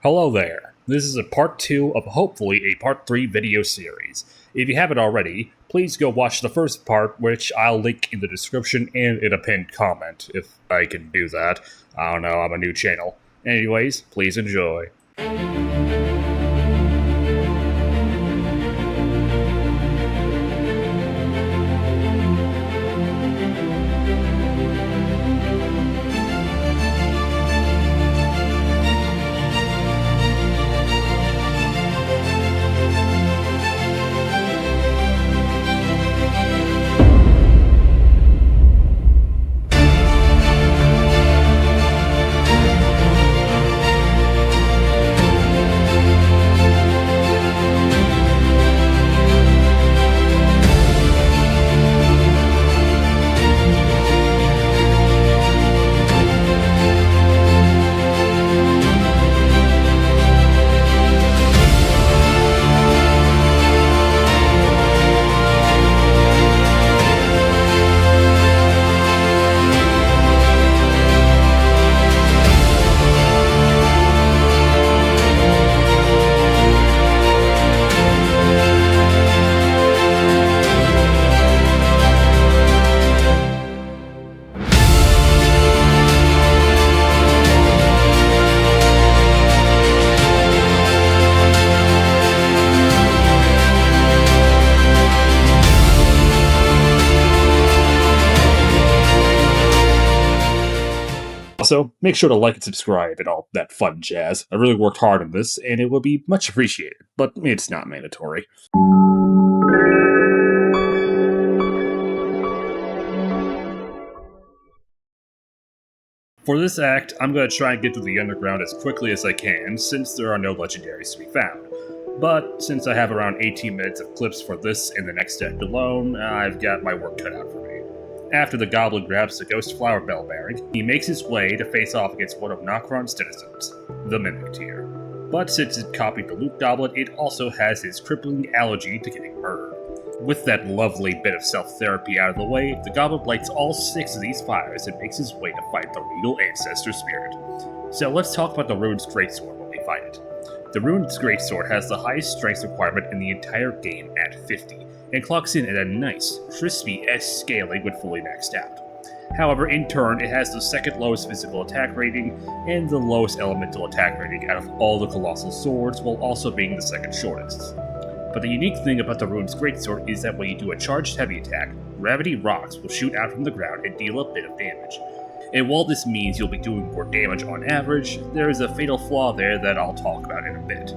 Hello there. This is a part 2 of hopefully a part 3 video series. If you haven't already, please go watch the first part, which I'll link in the description and in a pinned comment, if I can do that. I don't know, I'm a new channel. Anyways, please enjoy. Also, make sure to like and subscribe and all that fun jazz. I really worked hard on this, and it will be much appreciated, but it's not mandatory. For this act, I'm going to try and get to the underground as quickly as I can, since there are no legendaries to be found. But since I have around 18 minutes of clips for this and the next act alone, I've got my work cut out for me. After the Goblin grabs the Ghost Flower Bell Bearing, he makes his way to face off against one of Nokron's denizens, the Mimic Tier. But since it copied the Loot Goblin, it also has his crippling allergy to getting murdered. With that lovely bit of self-therapy out of the way, the Goblin lights all 6 of these fires and makes his way to fight the Regal Ancestor Spirit. So let's talk about the Ruin's Greatsword when we fight it. The Ruin's Greatsword has the highest strength requirement in the entire game at 50, and clocks in at a nice, crispy S scaling when fully maxed out. However, in turn, it has the second lowest physical attack rating and the lowest elemental attack rating out of all the Colossal Swords, while also being the second shortest. But the unique thing about the Ruin's Greatsword is that when you do a charged heavy attack, gravity rocks will shoot out from the ground and deal a bit of damage. And while this means you'll be doing more damage on average, there is a fatal flaw there that I'll talk about in a bit.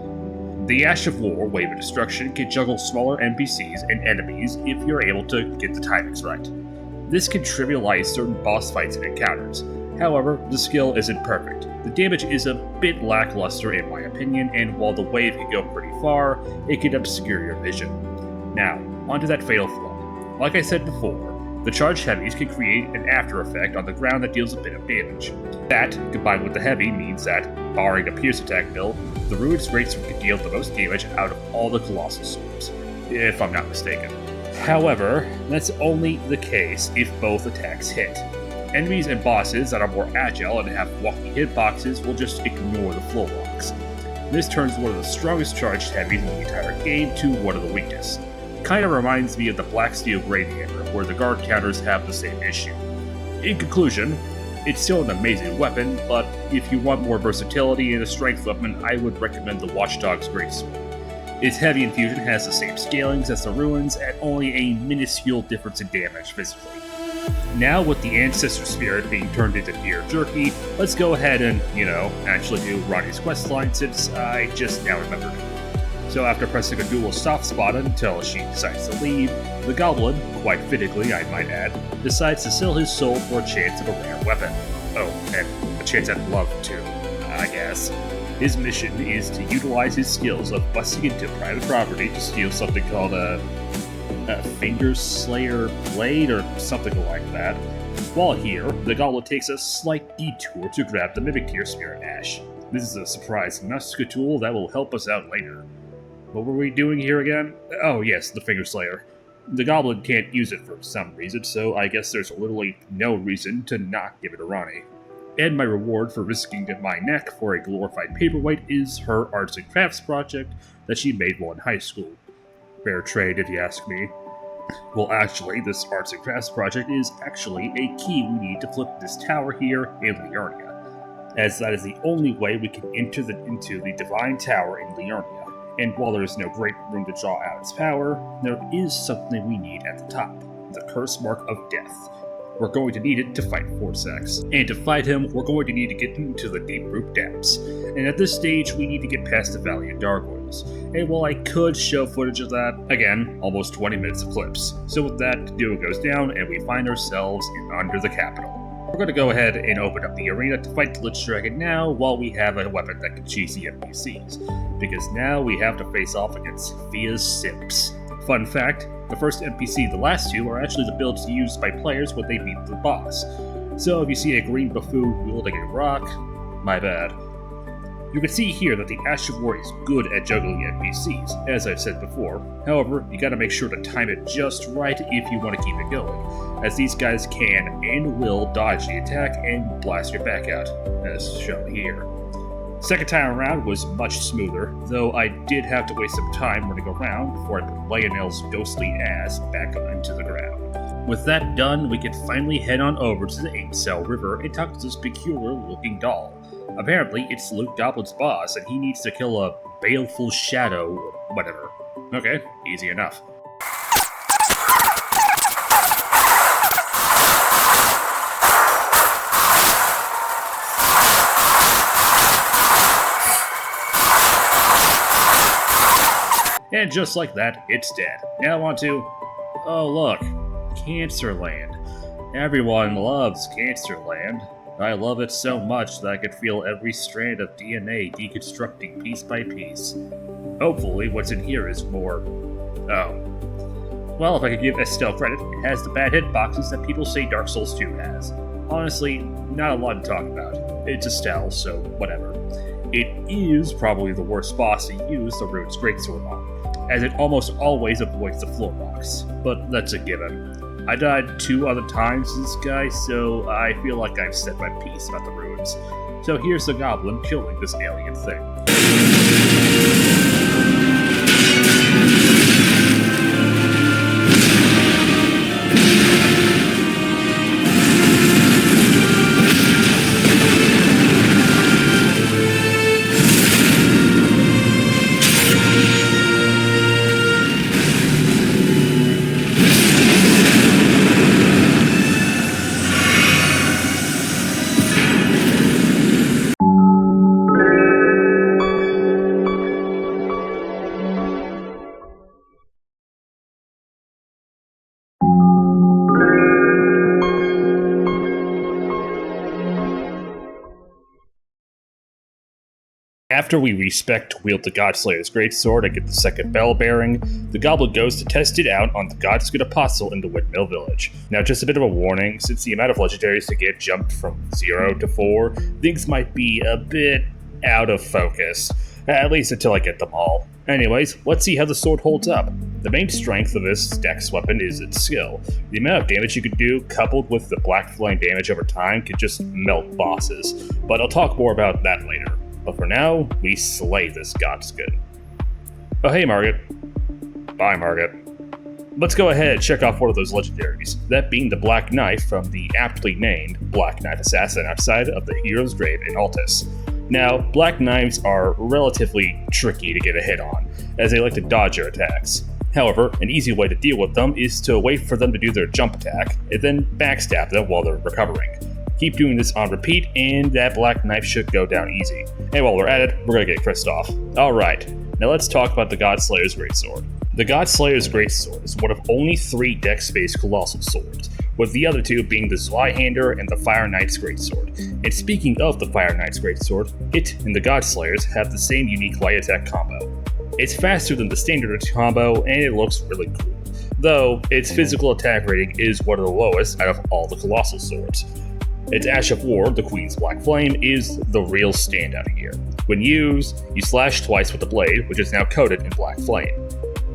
The Ash of War, Wave of Destruction, can juggle smaller NPCs and enemies if you're able to get the timings right. This can trivialize certain boss fights and encounters. However, the skill isn't perfect. The damage is a bit lackluster in my opinion, and while the wave can go pretty far, it can obscure your vision. Now, onto that fatal flaw. Like I said before, the charged heavies can create an after effect on the ground that deals a bit of damage. That, combined with the heavy, means that, barring a pierce attack build, the Ruin's Greatsword can deal the most damage out of all the Colossal Swords, if I'm not mistaken. However, that's only the case if both attacks hit. Enemies and bosses that are more agile and have walking hitboxes will just ignore the flow rocks. This turns one of the strongest charged heavies in the entire game to one of the weakest. Kinda reminds me of the Black Steel Gladiator, where the guard counters have the same issue. In conclusion, it's still an amazing weapon, but if you want more versatility in a strength weapon, I would recommend the Watchdog's Greatsword. Its heavy infusion has the same scalings as the Ruins at only a minuscule difference in damage physically. Now with the Ancestor Spirit being turned into deer jerky, let's go ahead and, actually do Ronnie's questline since I just now remembered it. So after pressing a dual soft spot until she decides to leave, the Goblin, quite fittingly I might add, decides to sell his soul for a chance of a rare weapon. Oh, and a chance at love too, I guess. His mission is to utilize his skills of busting into private property to steal something called a Finger Slayer Blade or something like that. While here, the Goblin takes a slight detour to grab the Mimic Tier Spirit Ash. This is a surprise Muska tool that will help us out later. What were we doing here again? Oh yes, the Finger Slayer. The Goblin can't use it for some reason, so I guess there's literally no reason to not give it to Ronnie. And my reward for risking my neck for a glorified paperweight is her arts and crafts project that she made while in high school. Fair trade, if you ask me. Well, actually, this arts and crafts project is actually a key we need to flip this tower here in Liurnia, as that is the only way we can enter into the Divine Tower in Liurnia. And while there is no great room to draw out its power, there is something we need at the top, the Curse Mark of Death. We're going to need it to fight Forsax. And to fight him, we're going to need to get into the deep root depths. And at this stage, we need to get past the Valley of Gargoyles. And while I could show footage of that, again, almost 20 minutes of clips. So with that, the duo goes down and we find ourselves under the capital. We're going to go ahead and open up the arena to fight the Lich Dragon now while we have a weapon that can cheese the NPCs. Because now we have to face off against Fia's Simps. Fun fact, the first NPC, the last two, are actually the builds used by players when they beat the boss. So if you see a green buffoon wielding a rock, my bad. You can see here that the Ash of War is good at juggling NPCs, as I've said before. However, you gotta make sure to time it just right if you want to keep it going, as these guys can and will dodge the attack and blast your back out, as shown here. Second time around was much smoother, though I did have to waste some time running around before I put Lionel's ghostly ass back into the ground. With that done, we can finally head on over to the Ainsel River and talk to this peculiar-looking doll. Apparently, it's Luke Goblin's boss, and he needs to kill a baleful shadow or whatever. Okay, easy enough. And just like that, it's dead. Now on to... oh look, Cancerland. Everyone loves Cancerland. I love it so much that I can feel every strand of DNA deconstructing piece by piece. Hopefully what's in here is more... oh. Well, if I could give Estelle credit, it has the bad hitboxes that people say Dark Souls 2 has. Honestly, not a lot to talk about. It's Estelle, so whatever. It is probably the worst boss to use the Rune's Greatsword on, as it almost always avoids the floor box, but that's a given. I died 2 other times to this guy, so I feel like I've said my piece about the runes. So here's the goblin killing this alien thing. After we respect wield the Godslayer's Greatsword and get the second bell bearing, the goblin goes to test it out on the Godsgood Apostle in the Windmill Village. Now just a bit of a warning, since the amount of legendaries to get jumped from 0 to 4, things might be a bit out of focus, at least until I get them all. Anyways, let's see how the sword holds up. The main strength of this dex weapon is its skill. The amount of damage you can do, coupled with the black flame damage over time, can just melt bosses, but I'll talk more about that later. But for now, we slay this Godsgood. Oh hey Margaret. Bye Margaret. Let's go ahead and check off one of those legendaries, that being the Black Knife from the aptly named Black Knife Assassin outside of the Hero's Grave in Altus. Now, Black Knives are relatively tricky to get a hit on, as they like to dodge your attacks. However, an easy way to deal with them is to wait for them to do their jump attack, and then backstab them while they're recovering. Keep doing this on repeat, and that Black Knife should go down easy. And while we're at it, we're gonna get Kristoff. Alright, now let's talk about the Godslayer's Greatsword. The Godslayer's Greatsword is one of only 3 dex-based colossal swords, with the other 2 being the Zweihander and the Fire Knight's Greatsword. And speaking of the Fire Knight's Greatsword, it and the Godslayers have the same unique light attack combo. It's faster than the standard combo, and it looks really cool, though its physical attack rating is one of the lowest out of all the colossal swords. Its Ash of War, the Queen's Black Flame, is the real standout here. When used, you slash twice with the blade, which is now coated in Black Flame.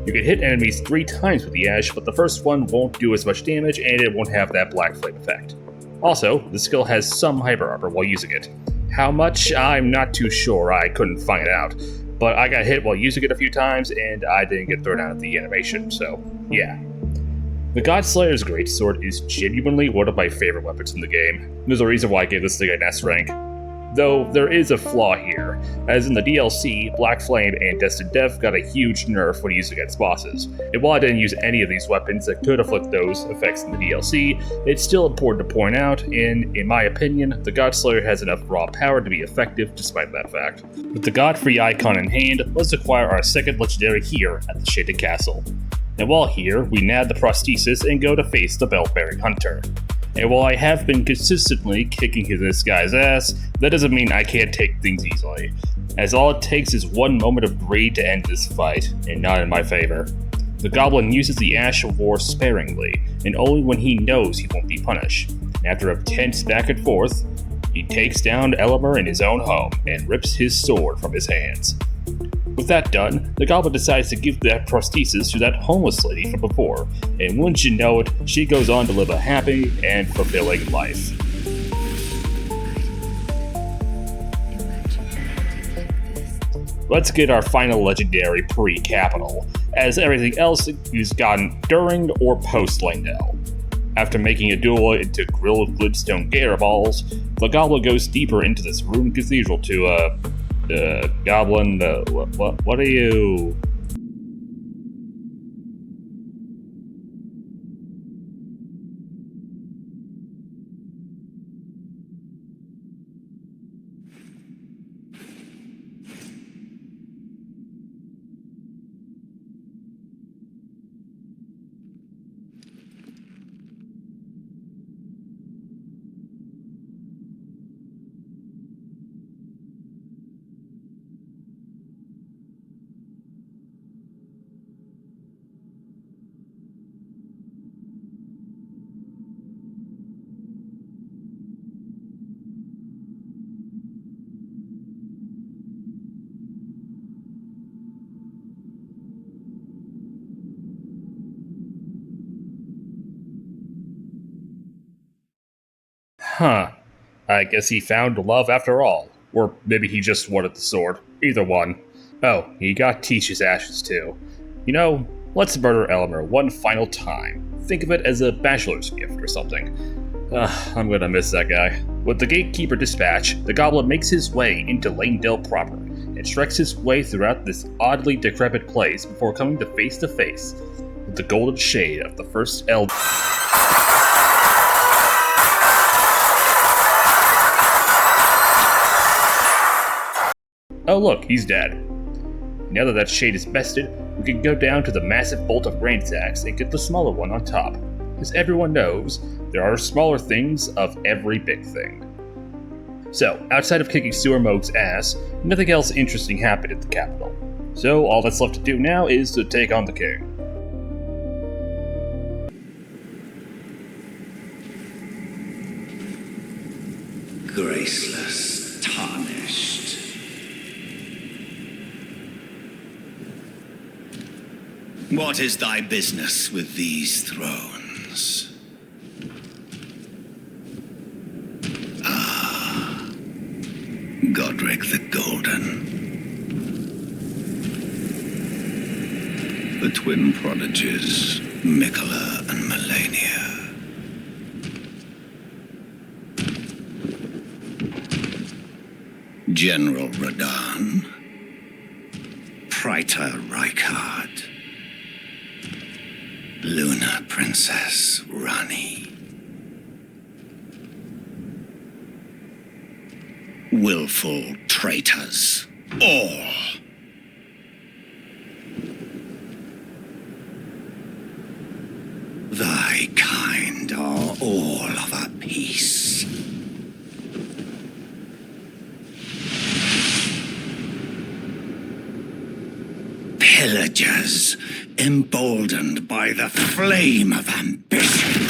You can hit enemies 3 times with the Ash, but the first one won't do as much damage and it won't have that Black Flame effect. Also, the skill has some hyper armor while using it. How much? I'm not too sure, I couldn't find out. But I got hit while using it a few times, and I didn't get thrown out of the animation, so yeah. The Godslayer's Greatsword is genuinely one of my favorite weapons in the game. There's a reason why I gave this thing an S rank. Though there is a flaw here, as in the DLC, Black Flame and Destined Death got a huge nerf when used against bosses, and while I didn't use any of these weapons that could afflict those effects in the DLC, it's still important to point out, and in my opinion, the Godslayer has enough raw power to be effective despite that fact. With the Godfrey icon in hand, let's acquire our second legendary here at the Shaded Castle. And while here, we nab the prosthesis and go to face the Bell-bearing Hunter. And while I have been consistently kicking this guy's ass, that doesn't mean I can't take things easily, as all it takes is one moment of greed to end this fight, and not in my favor. The Goblin uses the Ash of War sparingly, and only when he knows he won't be punished. And after a tense back and forth, he takes down Elmer in his own home and rips his sword from his hands. With that done, the Goblin decides to give that prosthesis to that homeless lady from before, and wouldn't you know it, she goes on to live a happy and fulfilling life. Let's get our final legendary pre-capital, as everything else is gotten during or post-Langdell. After making a duel into grilled glintstone gator balls, the Goblin goes deeper into this ruined cathedral to, Goblin, what are you? Huh. I guess he found love after all. Or maybe he just wanted the sword. Either one. Oh, he got Teach's ashes too. You know, let's murder Elmer one final time. Think of it as a bachelor's gift or something. I'm gonna miss that guy. With the Gatekeeper dispatch, the Goblin makes his way into Langdell proper, and treks his way throughout this oddly decrepit place before coming to face with the golden shade of the first Elden. Oh look, he's dead. Now that shade is bested, we can go down to the massive bolt of Grandsax and get the smaller one on top. As everyone knows, there are smaller things of every big thing. So, outside of kicking Sewer Moog's ass, nothing else interesting happened at the capital. So all that's left to do now is to take on the king. Graceless, tarnished. What is thy business with these thrones? Ah, Godric the Golden. The twin prodigies, Mikola and Melania. General Radahn. Praetor Rykard. Luna Princess Rani. Willful traitors, all. Thy kind are all of a piece. Pillagers, emboldened by the flame of ambition.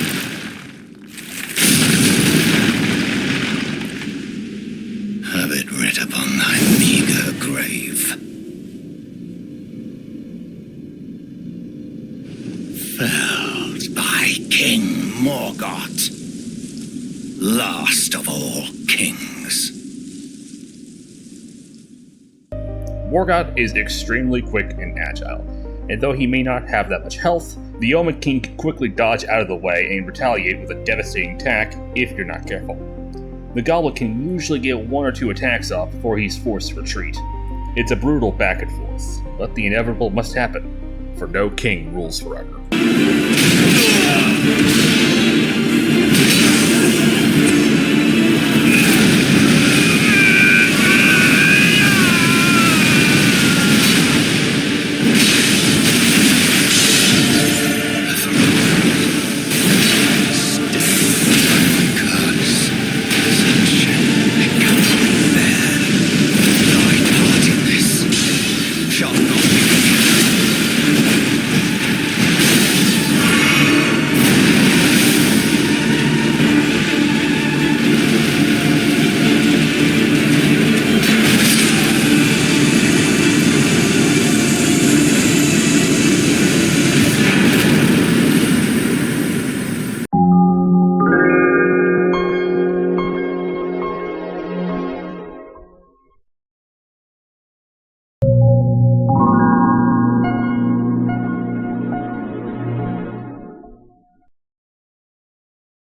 Have it writ upon thy meager grave. Felled by King Morgoth. last of all kings. Morgoth is extremely quick and agile, and though he may not have that much health, the Omen King can quickly dodge out of the way and retaliate with a devastating attack if you're not careful. The Goblin can usually get 1 or 2 attacks off before he's forced to retreat. It's a brutal back and forth, but the inevitable must happen, for no king rules forever.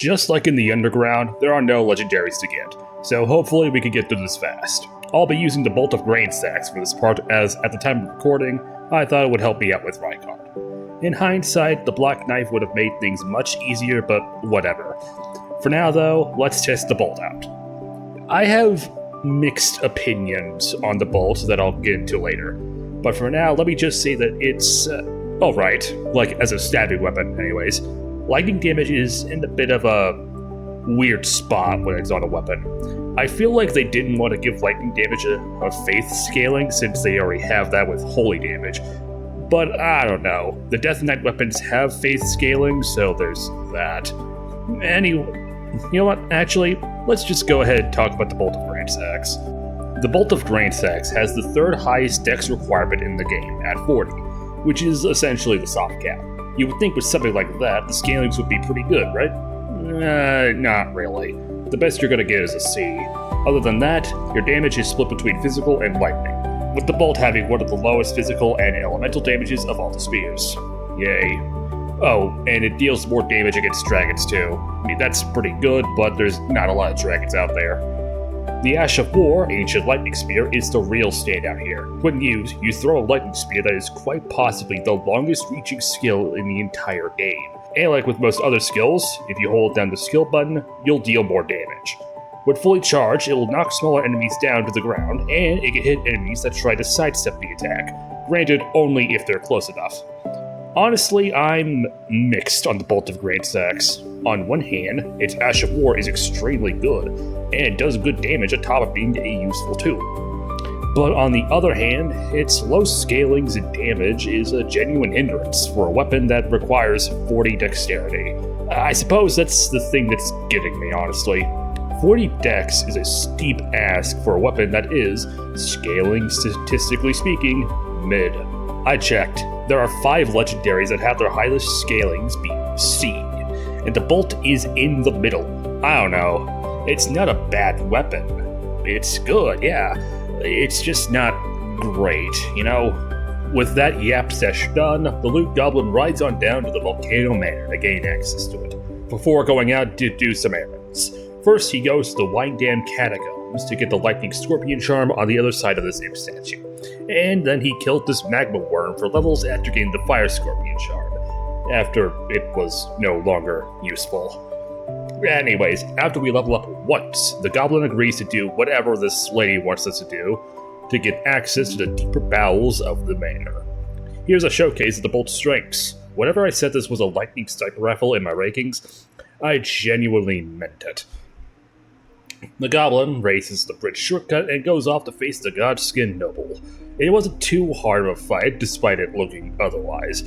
Just like in the Underground, there are no legendaries to get, so hopefully we can get through this fast. I'll be using the Bolt of Grain Sacks for this part, as at the time of recording, I thought it would help me out with Rykard. In hindsight, the Black Knife would have made things much easier, but whatever. For now though, let's test the Bolt out. I have mixed opinions on the Bolt that I'll get into later, but for now let me just say that it's alright, like as a stabbing weapon anyways. Lightning damage is in a bit of a weird spot when it's on a weapon. I feel like they didn't want to give lightning damage a faith scaling since they already have that with holy damage. But I don't know. The Death Knight weapons have faith scaling, so there's that. Anyway, you know what? Actually, let's just go ahead and talk about the Bolt of Grain Sacks. The Bolt of Grain Sacks has the 3rd highest dex requirement in the game at 40, which is essentially the soft cap. You would think with something like that, the scalings would be pretty good, right? Not really. The best you're gonna get is a C. Other than that, your damage is split between physical and lightning, with the bolt having one of the lowest physical and elemental damages of all the spears. Yay. Oh, and it deals more damage against dragons too. I mean, that's pretty good, but there's not a lot of dragons out there. The Ash of War, Ancient Lightning Spear, is the real standout here. When used, you throw a lightning spear that is quite possibly the longest reaching skill in the entire game. And like with most other skills, if you hold down the skill button, you'll deal more damage. When fully charged, it will knock smaller enemies down to the ground, and it can hit enemies that try to sidestep the attack, granted only if they're close enough. Honestly, I'm mixed on the Bolt of Grain Sacks. On one hand, its Ash of War is extremely good, and it does good damage on top of being a useful tool. But on the other hand, its low scalings and damage is a genuine hindrance for a weapon that requires 40 dexterity. I suppose that's the thing that's getting me, honestly. 40 dex is a steep ask for a weapon that is, scaling statistically speaking, mid. I checked. There are 5 legendaries that have their highest scalings being C, and the bolt is in the middle. I don't know. It's not a bad weapon. It's good, yeah. It's just not great, you know? With that yap sesh done, the Loot Goblin rides on down to the Volcano Manor to gain access to it, before going out to do some errands. First, he goes to the Wine Dam Catacombs to get the Lightning Scorpion Charm on the other side of this imp statue. And then he killed this Magma Worm for levels after getting the Fire Scorpion Charm, after it was no longer useful. Anyways, after we level up once, the Goblin agrees to do whatever this lady wants us to do to get access to the deeper bowels of the manor. Here's a showcase of the Bolt's strengths. Whenever I said this was a lightning sniper rifle in my rankings, I genuinely meant it. The Goblin races the bridge shortcut and goes off to face the Godskin Noble. It wasn't too hard of a fight, despite it looking otherwise.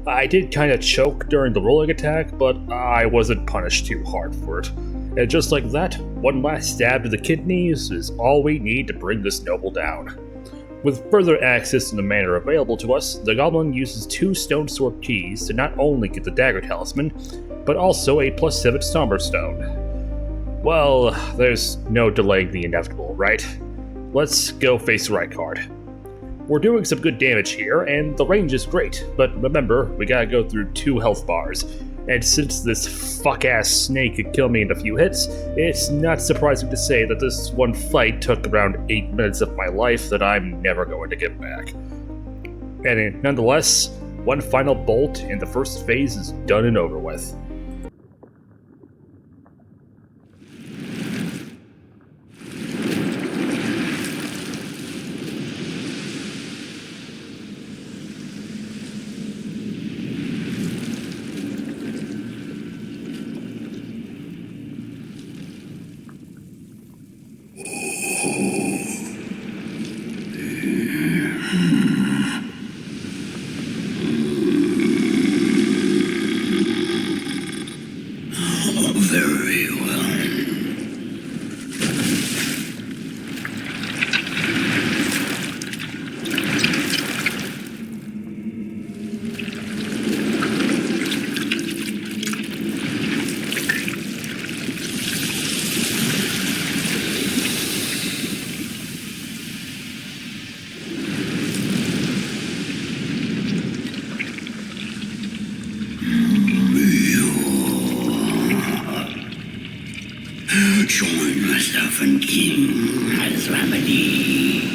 I did kinda choke during the rolling attack, but I wasn't punished too hard for it. And just like that, one last stab to the kidneys is all we need to bring this noble down. With further access to the manor available to us, the Goblin uses 2 Stone Sword keys to not only get the Dagger Talisman, but also a +7 Somber Stone. Well, there's no delaying the inevitable, right? Let's go face Rykard. We're doing some good damage here, and the range is great, but remember, we gotta go through 2 health bars. And since this fuck-ass snake could kill me in a few hits, it's not surprising to say that this one fight took around 8 minutes of my life that I'm never going to get back. And nonetheless, one final bolt and the first phase is done and over with. Very well. Join myself and King as remedy.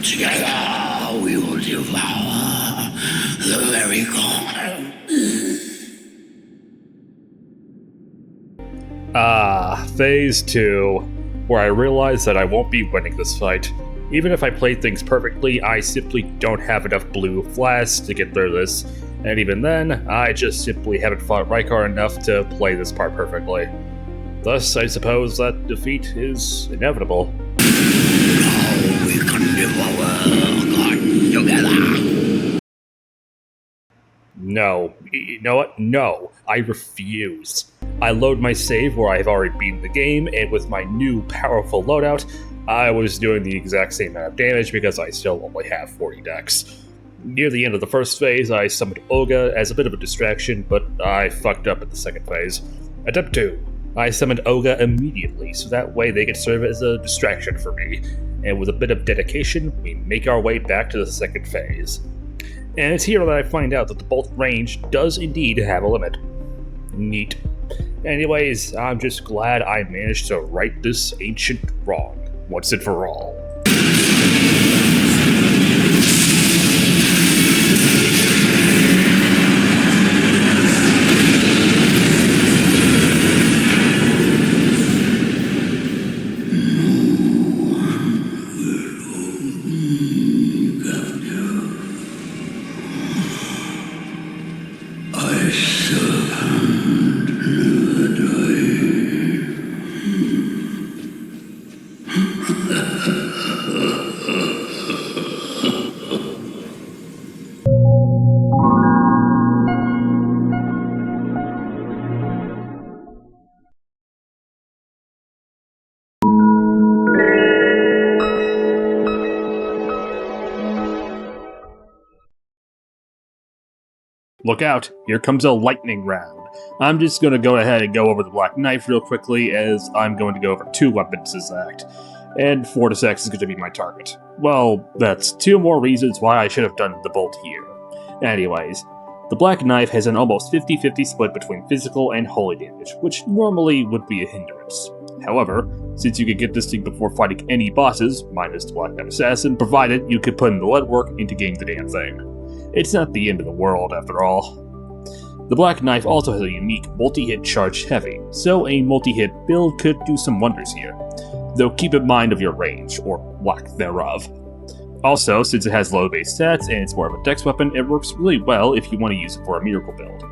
Together we will devour the very corner. Phase 2, where I realize that I won't be winning this fight. Even if I play things perfectly, I simply don't have enough blue flasks to get through this, and even then, I just simply haven't fought Rykard enough to play this part perfectly. Thus, I suppose that defeat is inevitable. Now we can devour God together. No. You know what? No. I refuse. I load my save where I've already beaten the game, and with my new powerful loadout, I was doing the exact same amount of damage because I still only have 40 dex. Near the end of the first phase, I summoned Olga as a bit of a distraction, but I fucked up at the second phase. Attempt 2. I summoned Olga immediately, so that way they could serve as a distraction for me, and with a bit of dedication, we make our way back to the second phase. And it's here that I find out that the bolt range does indeed have a limit. Neat. Anyways, I'm just glad I managed to right this ancient wrong, once and for all. Look out, here comes a lightning round. I'm just going to go ahead and go over the Black Knife real quickly, as I'm going to go over 2 weapons this act, and Fortisex is going to be my target. Well, that's 2 more reasons why I should have done the bolt here. Anyways, the Black Knife has an almost 50-50 split between physical and holy damage, which normally would be a hindrance. However, since you could get this thing before fighting any bosses, minus the Black Knife Assassin, provided you could put in the lead work into getting the damn thing. It's not the end of the world, after all. The Black Knife also has a unique multi-hit charge heavy, so a multi-hit build could do some wonders here, though keep in mind of your range, or lack thereof. Also, since it has low base stats and it's more of a dex weapon, it works really well if you want to use it for a miracle build.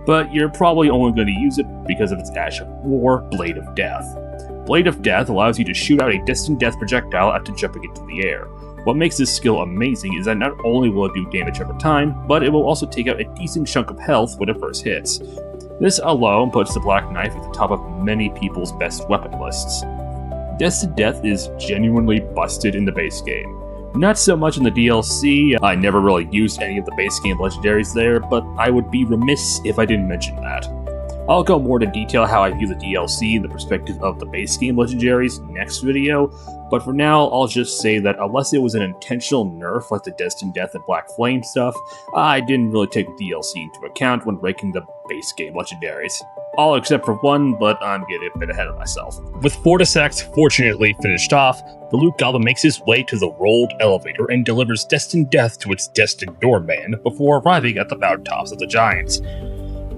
But you're probably only going to use it because of its Ash of War, Blade of Death. Blade of Death allows you to shoot out a distant death projectile after jumping into the air. What makes this skill amazing is that not only will it do damage over time, but it will also take out a decent chunk of health when it first hits. This alone puts the Black Knife at the top of many people's best weapon lists. Destined Death is genuinely busted in the base game. Not so much in the DLC, I never really used any of the base game legendaries there, but I would be remiss if I didn't mention that. I'll go more into detail how I view the DLC in the perspective of the base game legendaries next video, but for now I'll just say that unless it was an intentional nerf like the Destined Death and Black Flame stuff, I didn't really take the DLC into account when ranking the base game legendaries. All except for one, but I'm getting a bit ahead of myself. With Fortisax fortunately finished off, the Loot Goblin makes his way to the rolled elevator and delivers Destined Death to its destined doorman before arriving at the mountaintops of the Giants.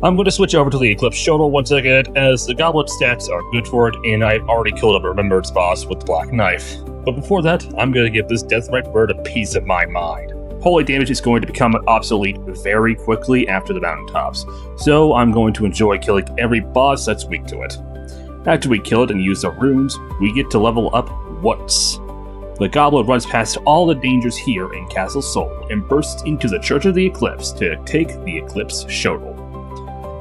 I'm going to switch over to the Eclipse Shuttle once again, as the Goblet stats are good for it, and I've already killed a Remembrance boss with the Black Knife. But before that, I'm going to give this Deathrite Bird a piece of my mind. Holy damage is going to become obsolete very quickly after the mountaintops, so I'm going to enjoy killing every boss that's weak to it. After we kill it and use the runes, we get to level up once. The Goblin runs past all the dangers here in Castle Sol and bursts into the Church of the Eclipse to take the Eclipse Shuttle.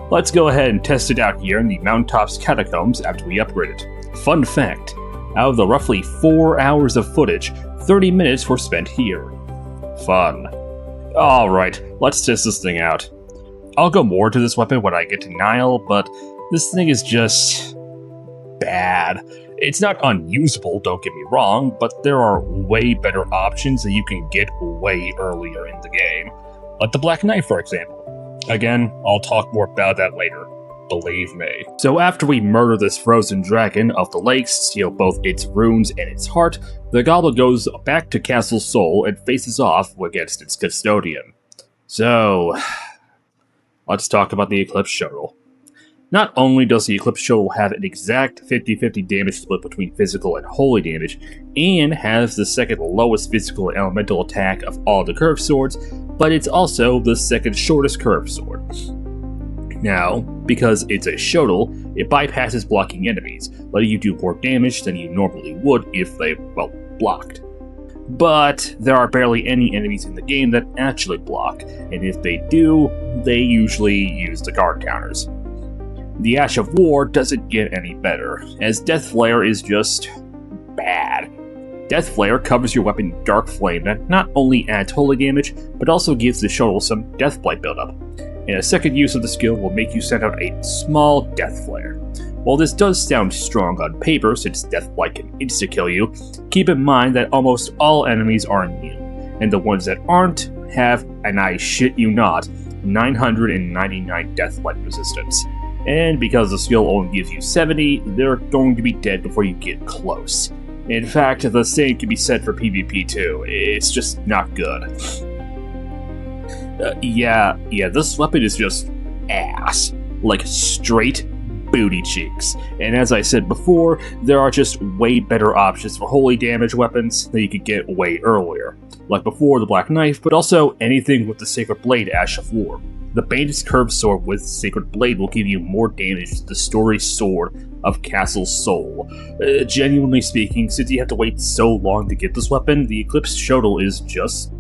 Let's go ahead and test it out here in the Mountaintops Catacombs after we upgrade it. Fun fact, out of the roughly 4 hours of footage, 30 minutes were spent here. Fun. Alright, let's test this thing out. I'll go more to this weapon when I get to Nile, but this thing is just bad. It's not unusable, don't get me wrong, but there are way better options that you can get way earlier in the game. Like the Black Knife, for example. Again, I'll talk more about that later. Believe me. So after we murder this frozen dragon of the lakes, steal both its runes and its heart, the Goblin goes back to Castle Sol and faces off against its custodian. So, let's talk about the Eclipse Shuttle. Not only does the Eclipse Shuttle have an exact 50-50 damage split between physical and holy damage, and has the second lowest physical and elemental attack of all the curved swords, but it's also the second shortest curved sword. Now, because it's a shuttle, it bypasses blocking enemies, letting you do more damage than you normally would if they, well, blocked. But there are barely any enemies in the game that actually block, and if they do, they usually use the guard counters. The Ash of War doesn't get any better, as Death Flare is just bad. Death Flare covers your weapon in Dark Flame that not only adds holy damage, but also gives the shuttle some Deathblight buildup, and a second use of the skill will make you send out a small Death Flare. While this does sound strong on paper since Deathblight can insta-kill you, keep in mind that almost all enemies are immune, and the ones that aren't have, and I shit you not, 999 Deathblight resistance. And because the skill only gives you 70, they're going to be dead before you get close. In fact, the same can be said for PvP too. It's just not good. Yeah, this weapon is just ass. Like straight booty cheeks. And as I said before, there are just way better options for holy damage weapons that you could get way earlier. Like before the Black Knife, but also anything with the Sacred Blade Ash of War. The Bandit's Curved Sword with Sacred Blade will give you more damage to the Story Sword of Castle Sol. Genuinely speaking, since you have to wait so long to get this weapon, the Eclipse Shuttle is just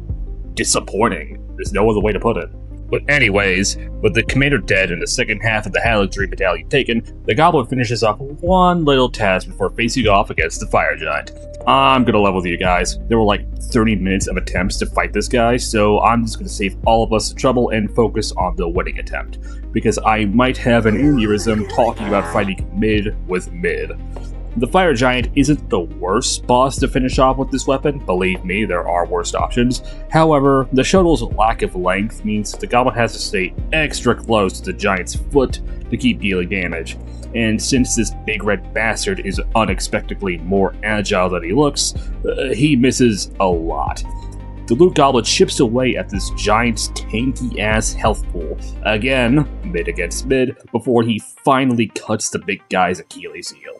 disappointing. There's no other way to put it. But anyways, with the commander dead and the second half of the Haligtree battalion taken, the Goblin finishes off one little task before facing off against the Fire Giant. I'm gonna level with you guys. There were like 30 minutes of attempts to fight this guy, so I'm just gonna save all of us the trouble and focus on the winning attempt, because I might have an aneurysm talking about fighting mid with mid. The Fire Giant isn't the worst boss to finish off with this weapon, believe me, there are worse options. However, the shuttle's lack of length means the Goblin has to stay extra close to the Giant's foot to keep dealing damage, and since this big red bastard is unexpectedly more agile than he looks, he misses a lot. The Loot Goblin chips away at this giant's tanky-ass health pool, again, mid against mid, before he finally cuts the big guy's Achilles heel.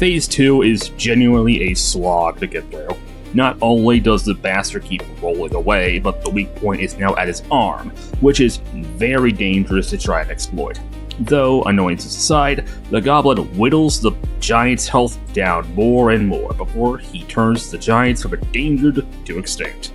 Phase 2 is genuinely a slog to get through. Not only does the bastard keep rolling away, but the weak point is now at his arm, which is very dangerous to try and exploit. Though, annoyances aside, the goblin whittles the giant's health down more and more before he turns the giants from endangered to extinct.